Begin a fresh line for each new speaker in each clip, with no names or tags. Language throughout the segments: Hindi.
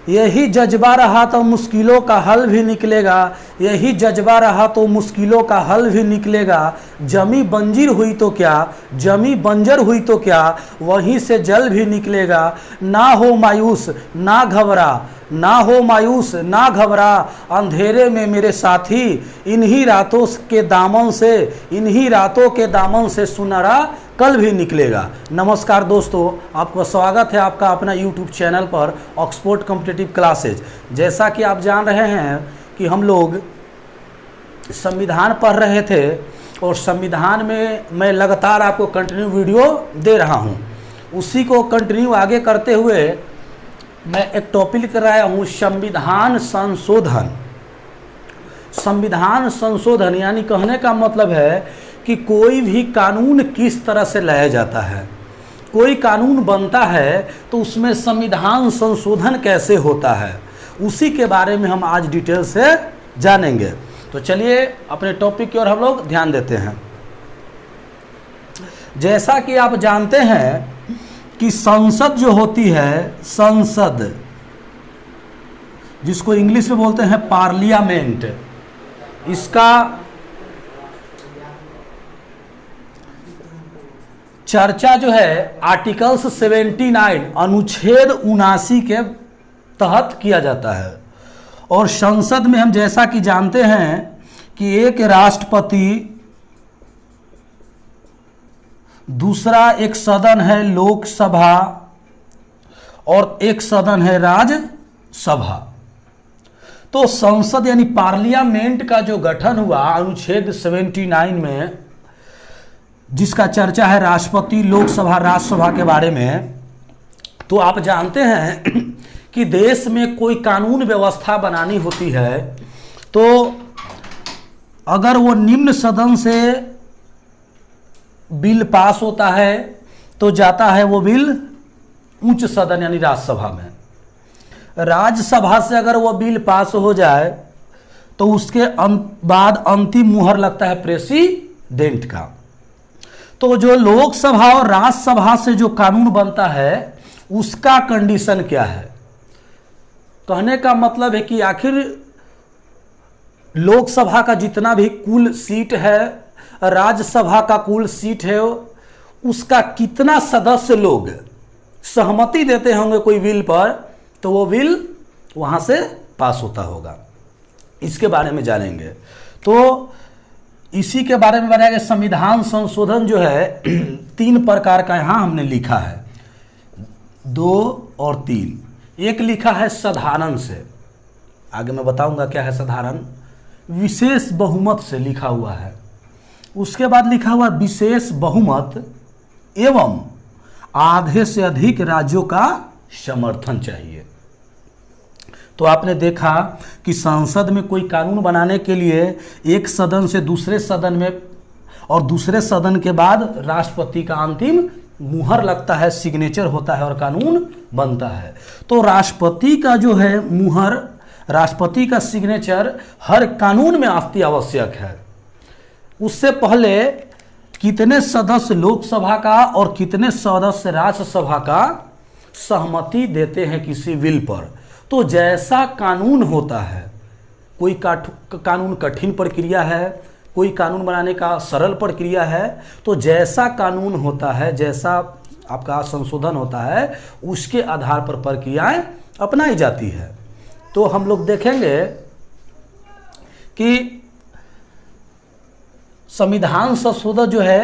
यही जज्बा रहा तो मुश्किलों का हल भी निकलेगा, यही जज्बा रहा तो मुश्किलों का हल भी निकलेगा। जमी बंजर हुई तो क्या, जमी बंजर हुई तो क्या, वहीं से जल भी निकलेगा। ना हो मायूस ना घबरा, ना हो मायूस ना घबरा, अंधेरे में मेरे साथी, इन्हीं रातों के दामन से, इन्हीं रातों के दामन से सुनहरा कल भी निकलेगा। नमस्कार दोस्तों, आपका स्वागत है आपका अपना YouTube चैनल पर ऑक्सफोर्ड कॉम्पिटिटिव क्लासेज। जैसा कि आप जान रहे हैं कि हम लोग संविधान पढ़ रहे थे और संविधान में मैं लगातार आपको कंटिन्यू वीडियो दे रहा हूं। उसी को कंटिन्यू आगे करते हुए मैं एक टॉपिक लिख रहा हूं, संविधान संशोधन। संविधान संशोधन यानी कहने का मतलब है कि कोई भी कानून किस तरह से लाया जाता है, कोई कानून बनता है तो उसमें संविधान संशोधन कैसे होता है, उसी के बारे में हम आज डिटेल से जानेंगे। तो चलिए अपने टॉपिक की ओर हम लोग ध्यान देते हैं। जैसा कि आप जानते हैं कि संसद जो होती है, संसद जिसको इंग्लिश में बोलते हैं पार्लियामेंट, इसका चर्चा जो है आर्टिकल्स 79 अनुच्छेद 79 के तहत किया जाता है। और संसद में हम जैसा कि जानते हैं कि एक राष्ट्रपति, दूसरा एक सदन है लोकसभा और एक सदन है राज्यसभा। तो संसद यानी पार्लियामेंट का जो गठन हुआ अनुच्छेद 79 में, जिसका चर्चा है राष्ट्रपति, लोकसभा, राज्यसभा के बारे में, तो आप जानते हैं कि देश में कोई कानून व्यवस्था बनानी होती है तो अगर वो निम्न सदन से बिल पास होता है तो जाता है वो बिल उच्च सदन यानी राज्यसभा में। राज्यसभा से अगर वो बिल पास हो जाए तो उसके बाद अंतिम मुहर लगता है प्रेसिडेंट का। तो जो लोकसभा और राज्यसभा से जो कानून बनता है उसका कंडीशन क्या है? कहने का मतलब है कि आखिर लोकसभा का जितना भी कुल सीट है, राज्यसभा का कुल सीट है, उसका कितना सदस्य लोग सहमति देते होंगे कोई बिल पर, तो वो बिल वहां से पास होता होगा। इसके बारे में जानेंगे। तो इसी के बारे में बताया गया। संविधान संशोधन जो है 3 प्रकार का यहां हमने लिखा है, 2 और 3। एक लिखा है साधारण से, आगे मैं बताऊंगा क्या है साधारण। विशेष बहुमत से लिखा हुआ है। उसके बाद लिखा हुआ विशेष बहुमत एवं आधे से अधिक राज्यों का समर्थन चाहिए। तो आपने देखा कि संसद में कोई कानून बनाने के लिए एक सदन से दूसरे सदन में और दूसरे सदन के बाद राष्ट्रपति का अंतिम मुहर लगता है, सिग्नेचर होता है और कानून बनता है। तो राष्ट्रपति का जो है मुहर, राष्ट्रपति का सिग्नेचर हर कानून में अति आवश्यक है। उससे पहले कितने सदस्य लोकसभा का और कितने सदस्य राज्यसभा का सहमति देते हैं किसी बिल पर। तो जैसा कानून होता है, कोई कानून कठिन प्रक्रिया है, कोई कानून बनाने का सरल प्रक्रिया है, तो जैसा कानून होता है, जैसा आपका संशोधन होता है, उसके आधार पर प्रक्रियाएं अपनाई जाती है। तो हम लोग देखेंगे कि संविधान संशोधन जो है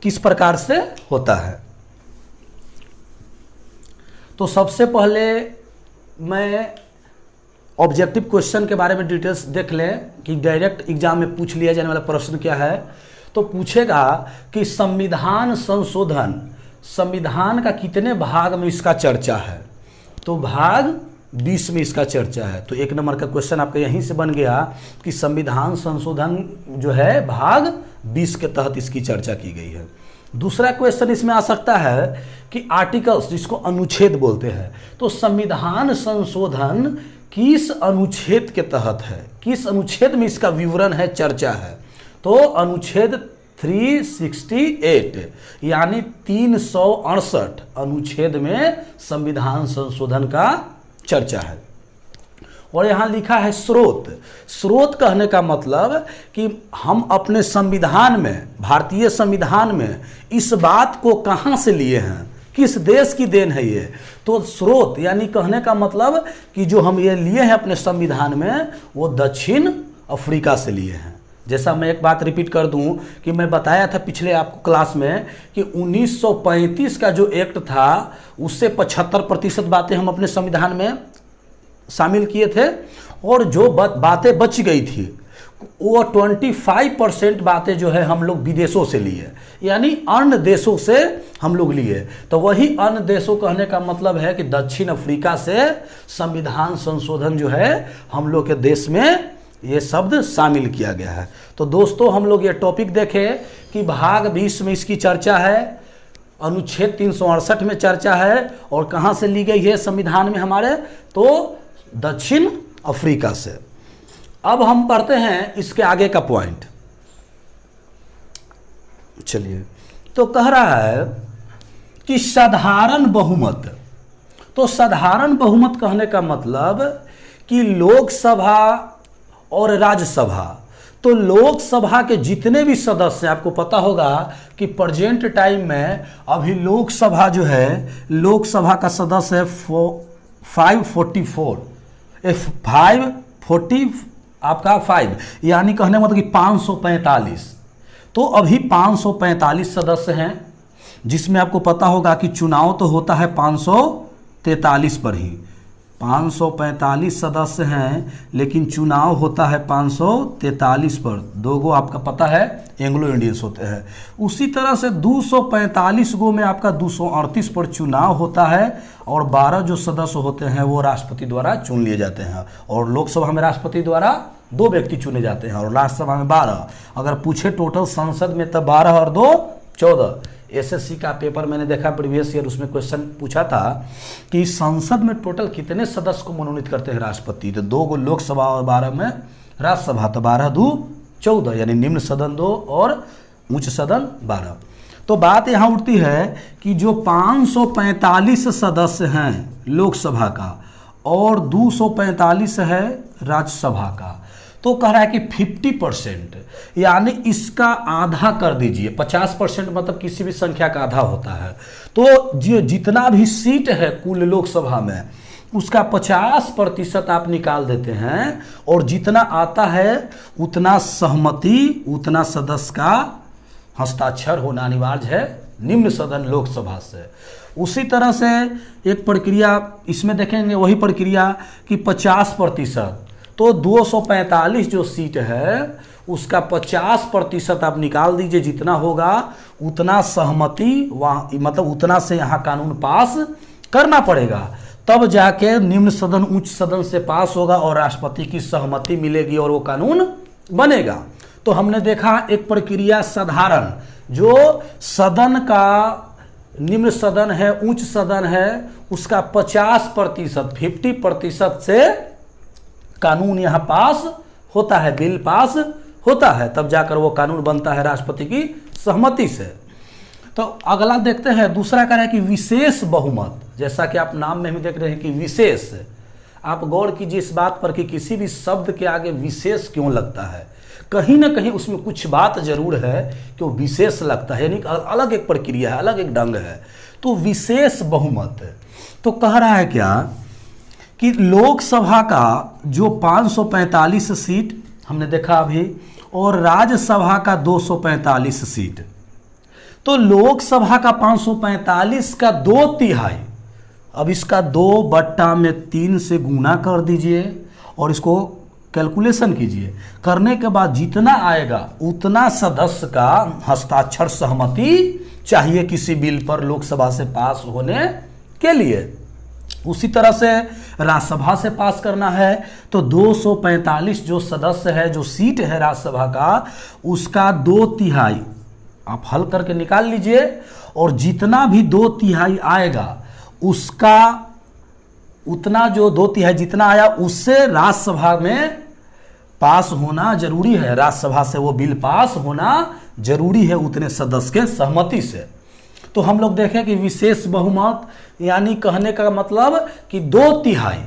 किस प्रकार से होता है। तो सबसे पहले मैं ऑब्जेक्टिव क्वेश्चन के बारे में डिटेल्स देख लें कि डायरेक्ट एग्जाम में पूछ लिया जाने वाला प्रश्न क्या है। तो पूछेगा कि संविधान संशोधन, संविधान का कितने भाग में इसका चर्चा है? तो भाग 20 में इसका चर्चा है। तो 1 नंबर का क्वेश्चन आपका यहीं से बन गया कि संविधान संशोधन जो है भाग 20 के तहत इसकी चर्चा की गई है। दूसरा क्वेश्चन इसमें आ सकता है कि आर्टिकल्स, जिसको अनुच्छेद बोलते हैं, तो संविधान संशोधन किस अनुच्छेद के तहत है, किस अनुच्छेद में इसका विवरण है, चर्चा है। तो अनुच्छेद 368 यानी 368 अनुच्छेद में संविधान संशोधन का चर्चा है। और यहाँ लिखा है स्रोत। स्रोत कहने का मतलब कि हम अपने संविधान में, भारतीय संविधान में इस बात को कहाँ से लिए हैं, किस देश की देन है ये। तो स्रोत यानी कहने का मतलब कि जो हम ये लिए हैं अपने संविधान में वो दक्षिण अफ्रीका से लिए हैं। जैसा मैं एक बात रिपीट कर दूं कि मैं बताया था पिछले आपको क्लास में कि 1935 का जो एक्ट था उससे 75% बातें हम अपने संविधान में शामिल किए थे, और जो बातें बच गई थी वो 25% बातें जो है हम लोग विदेशों से लिए, यानी अन्य देशों से हम लोग लिए। तो वही अन्य देशों कहने का मतलब है कि दक्षिण अफ्रीका से संविधान संशोधन जो है हम लोग के देश में ये शब्द शामिल किया गया है। तो दोस्तों हम लोग ये टॉपिक देखें कि भाग 20 में इसकी चर्चा है, अनुच्छेद 368 में चर्चा है, और कहाँ से ली गई है संविधान में हमारे, तो दक्षिण अफ्रीका से। अब हम पढ़ते हैं इसके आगे का पॉइंट। चलिए, तो कह रहा है कि साधारण बहुमत। तो साधारण बहुमत कहने का मतलब कि लोकसभा और राज्यसभा, तो लोकसभा के जितने भी सदस्य, आपको पता होगा कि प्रेजेंट टाइम में अभी लोकसभा जो है, लोकसभा का सदस्य है 544, 540 आपका 5, यानी कहने मतलब कि 545। तो अभी 545 सदस्य हैं, जिसमें आपको पता होगा कि चुनाव तो होता है 543 पर ही। 545 सदस्य हैं लेकिन चुनाव होता है 543 पर। दो गो आपका पता है एंग्लो इंडियंस होते हैं। उसी तरह से 245 गो में आपका 238 पर चुनाव होता है, और 12 जो सदस्य होते हैं वो राष्ट्रपति द्वारा चुन लिए जाते हैं। और लोकसभा में राष्ट्रपति द्वारा 2 व्यक्ति चुने जाते हैं, और राज्यसभा में 12। अगर पूछे टोटल संसद में तब 12 और 2 14। एसएससी का पेपर मैंने देखा प्रीवियस ईयर, उसमें क्वेश्चन पूछा था कि संसद में टोटल कितने सदस्य को मनोनीत करते हैं राष्ट्रपति, तो 2 गो लोकसभा और 12 में राज्यसभा, तो 12 2 14, यानी निम्न सदन 2 और उच्च सदन 12। तो बात यहाँ उठती है कि जो 545 सदस्य हैं लोकसभा का और 245 है राज्यसभा का, तो कह रहा है कि 50%, यानी इसका आधा कर दीजिए। 50% मतलब किसी भी संख्या का आधा होता है। तो जो जितना भी सीट है कुल लोकसभा में उसका 50% आप निकाल देते हैं, और जितना आता है उतना सहमति, उतना सदस्य का हस्ताक्षर होना अनिवार्य है निम्न सदन लोकसभा से। उसी तरह से एक प्रक्रिया इसमें देखेंगे, वही प्रक्रिया कि 50%, तो 245 जो सीट है उसका 50% आप निकाल दीजिए, जितना होगा उतना सहमति वहाँ, मतलब उतना से यहाँ कानून पास करना पड़ेगा, तब जाके निम्न सदन उच्च सदन से पास होगा और राष्ट्रपति की सहमति मिलेगी और वो कानून बनेगा। तो हमने देखा एक प्रक्रिया साधारण, जो सदन का निम्न सदन है उच्च सदन है उसका 50%, 50% से कानून यहाँ पास होता है, बिल पास होता है, तब जाकर वो कानून बनता है राष्ट्रपति की सहमति से। तो अगला देखते हैं, दूसरा कह रहा है कि विशेष बहुमत। जैसा कि आप नाम में भी देख रहे हैं कि विशेष, आप गौर कीजिए इस बात पर कि किसी भी शब्द के आगे विशेष क्यों लगता है। कहीं ना कहीं उसमें कुछ बात जरूर है कि वो विशेष लगता है, यानी अलग एक प्रक्रिया है, अलग एक ढंग है। तो विशेष बहुमत, तो कह रहा है क्या कि लोकसभा का जो 545 सीट हमने देखा अभी, और राज्यसभा का 245 सीट, तो लोकसभा का 545 का 2/3, अब इसका 2/3 से गुना कर दीजिए और इसको कैलकुलेशन कीजिए। करने के बाद जितना आएगा उतना सदस्य का हस्ताक्षर सहमति चाहिए किसी बिल पर लोकसभा से पास होने के लिए। उसी तरह से राज्यसभा से पास करना है तो 245 जो सदस्य है, जो सीट है राज्यसभा का, उसका 2/3 आप हल करके निकाल लीजिए, और जितना भी 2/3 आएगा उसका उतना, जो 2/3 जितना आया उससे राज्यसभा में पास होना जरूरी है, राज्यसभा से वो बिल पास होना जरूरी है उतने सदस्य के सहमति से। तो हम लोग देखें कि विशेष बहुमत यानी कहने का मतलब कि 2/3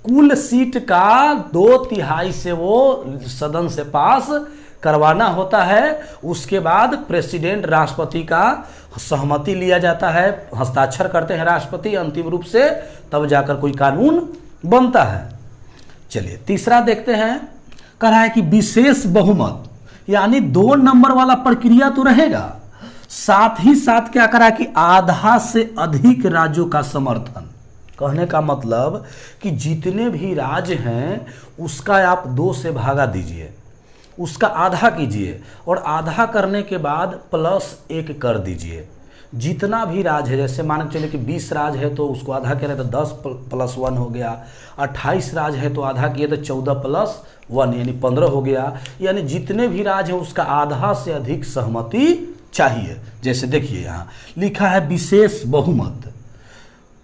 कुल सीट का 2/3 से वो सदन से पास करवाना होता है। उसके बाद प्रेसिडेंट राष्ट्रपति का सहमति लिया जाता है, हस्ताक्षर करते हैं राष्ट्रपति अंतिम रूप से, तब जाकर कोई कानून बनता है। चलिए तीसरा देखते हैं, कह रहा है कि विशेष बहुमत, यानी 2 नंबर वाला प्रक्रिया तो रहेगा, साथ ही साथ क्या करा कि आधा से अधिक राज्यों का समर्थन। कहने का मतलब कि जितने भी राज्य हैं उसका आप 2 से भागा दीजिए, उसका आधा कीजिए और आधा करने के बाद +1 कर दीजिए। जितना भी राज्य है, जैसे मान के चलिए कि 20 राज्य है तो उसको आधा करें तो 10 + 1 हो गया, 28 राज्य है तो आधा किए तो 14 + 1 यानी 15 हो गया। यानी जितने भी राज्य हैं उसका आधा से अधिक सहमति चाहिए। जैसे देखिए यहाँ लिखा है विशेष बहुमत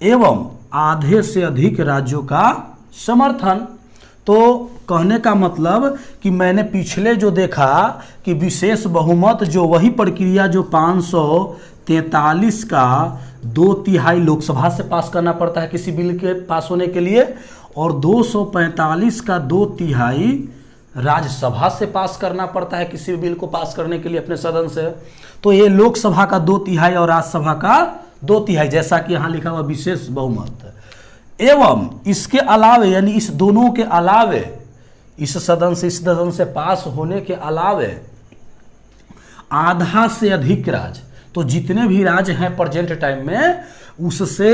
एवं आधे से अधिक राज्यों का समर्थन। तो कहने का मतलब कि मैंने पिछले जो देखा कि विशेष बहुमत जो वही प्रक्रिया जो 543 का 2/3 लोकसभा से पास करना पड़ता है किसी बिल के पास होने के लिए, और 245 का 2/3 राज्यसभा से पास करना पड़ता है किसी बिल को पास करने के लिए अपने सदन से। तो ये लोकसभा का 2/3 और राज्यसभा का 2/3, जैसा कि यहाँ लिखा हुआ विशेष बहुमत। एवं इसके अलावे, यानी इस दोनों के अलावे, इस सदन से इस सदन से पास होने के अलावे आधा से अधिक राज्य, तो जितने भी राज्य हैं प्रेजेंट टाइम में उससे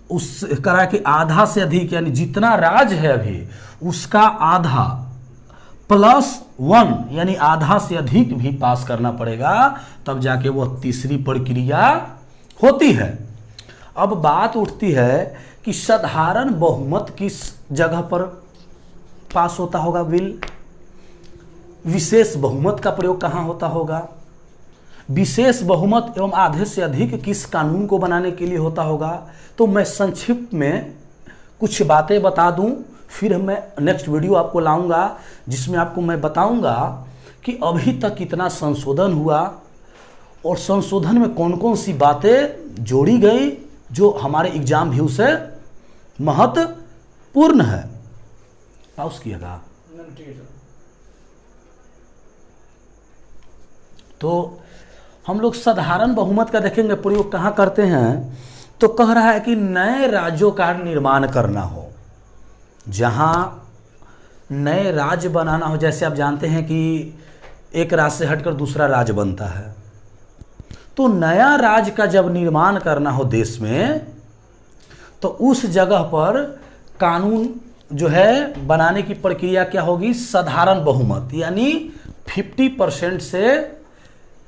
उस करा कि आधा से अधिक, यानी जितना राज्य है अभी उसका आधा +1 यानी आधा से अधिक भी पास करना पड़ेगा, तब जाके वह तीसरी प्रक्रिया होती है। अब बात उठती है कि साधारण बहुमत किस जगह पर पास होता होगा बिल, विशेष बहुमत का प्रयोग कहाँ होता होगा, विशेष बहुमत एवं आधे से अधिक किस कानून को बनाने के लिए होता होगा। तो मैं संक्षिप्त में कुछ बातें बता दूं, फिर मैं नेक्स्ट वीडियो आपको लाऊंगा जिसमें आपको मैं बताऊंगा कि अभी तक कितना संशोधन हुआ और संशोधन में कौन कौन सी बातें जोड़ी गई जो हमारे एग्जाम व्यू से महत्वपूर्ण है। पाउस किएगा। तो हम लोग साधारण बहुमत का देखेंगे प्रयोग कहाँ करते हैं। तो कह रहा है कि नए राज्यों का निर्माण करना हो, जहाँ नए राज्य बनाना हो। जैसे आप जानते हैं कि एक राज्य से हटकर दूसरा राज्य बनता है, तो नया राज्य का जब निर्माण करना हो देश में, तो उस जगह पर कानून जो है बनाने की प्रक्रिया क्या होगी, साधारण बहुमत, यानी 50% से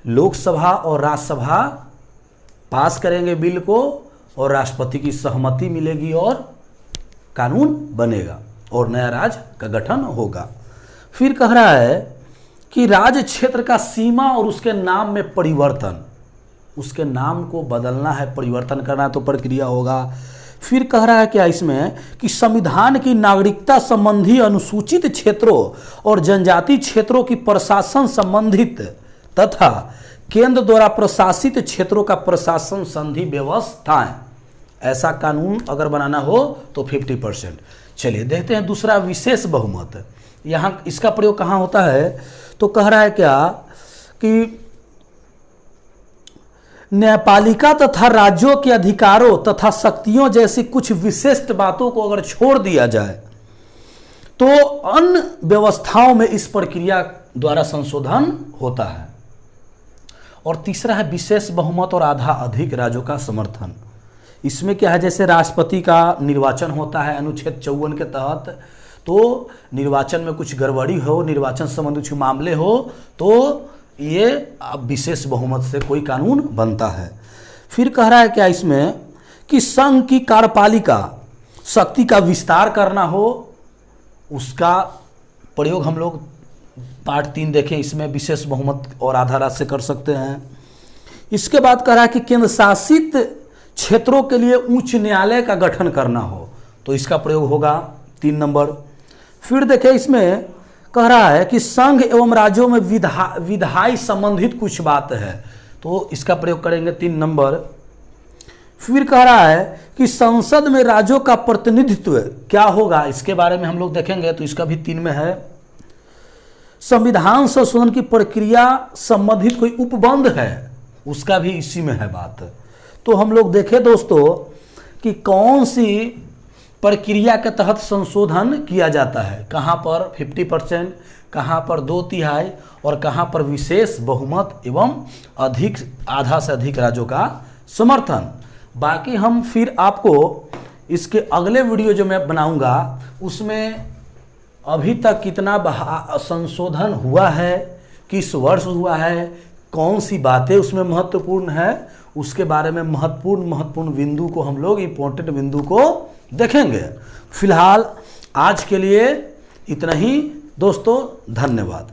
लोकसभा और राज्यसभा पास करेंगे बिल को और राष्ट्रपति की सहमति मिलेगी और कानून बनेगा और नया राज्य का गठन होगा। फिर कह रहा है कि राज्य क्षेत्र का सीमा और उसके नाम में परिवर्तन, उसके नाम को बदलना है, परिवर्तन करना है तो प्रक्रिया होगा। फिर कह रहा है क्या इसमें कि संविधान की नागरिकता संबंधी अनुसूचित क्षेत्रों और जनजाति क्षेत्रों की प्रशासन संबंधित तथा केंद्र द्वारा प्रशासित क्षेत्रों का प्रशासन संधि व्यवस्थाएं, ऐसा कानून अगर बनाना हो तो 50%। चलिए देखते हैं दूसरा विशेष बहुमत। यहाँ इसका प्रयोग कहाँ होता है, तो कह रहा है क्या कि न्यायपालिका तथा राज्यों के अधिकारों तथा शक्तियों जैसी कुछ विशिष्ट बातों को अगर छोड़ दिया जाए तो अन्य व्यवस्थाओं में इस प्रक्रिया द्वारा संशोधन होता है। और तीसरा है विशेष बहुमत और आधा अधिक राज्यों का समर्थन। इसमें क्या है, जैसे राष्ट्रपति का निर्वाचन होता है अनुच्छेद 54 के तहत, तो निर्वाचन में कुछ गड़बड़ी हो, निर्वाचन संबंधी कुछ मामले हो, तो ये अब विशेष बहुमत से कोई कानून बनता है। फिर कह रहा है क्या इसमें कि संघ की कार्यपालिका शक्ति का विस्तार करना हो, उसका प्रयोग हम लोग पार्ट 3 देखें, इसमें विशेष बहुमत और आधा राज्य से कर सकते हैं। इसके बाद कह रहा है कि केंद्र शासित क्षेत्रों के लिए उच्च न्यायालय का गठन करना हो, तो इसका प्रयोग होगा 3 नंबर। फिर देखें इसमें कह रहा है कि संघ एवं राज्यों में विधायी संबंधित कुछ बात है, तो इसका प्रयोग करेंगे 3 नंबर। फिर कह रहा है कि संसद में राज्यों का प्रतिनिधित्व क्या होगा, इसके बारे में हम लोग देखेंगे। तो इसका भी 3 में है। संविधान संशोधन की प्रक्रिया संबंधित कोई उपबंध है, उसका भी इसी में है बात। तो हम लोग देखें दोस्तों कि कौन सी प्रक्रिया के तहत संशोधन किया जाता है, कहाँ पर 50%, कहाँ पर 2/3 और कहाँ पर विशेष बहुमत एवं अधिक आधा से अधिक राज्यों का समर्थन। बाकी हम फिर आपको इसके अगले वीडियो जो मैं बनाऊंगा उसमें अभी तक कितना संशोधन हुआ है, किस वर्ष हुआ है, कौन सी बातें उसमें महत्वपूर्ण है, उसके बारे में महत्वपूर्ण बिंदु को हम लोग इम्पोर्टेंट बिंदु को देखेंगे। फिलहाल आज के लिए इतना ही दोस्तों, धन्यवाद।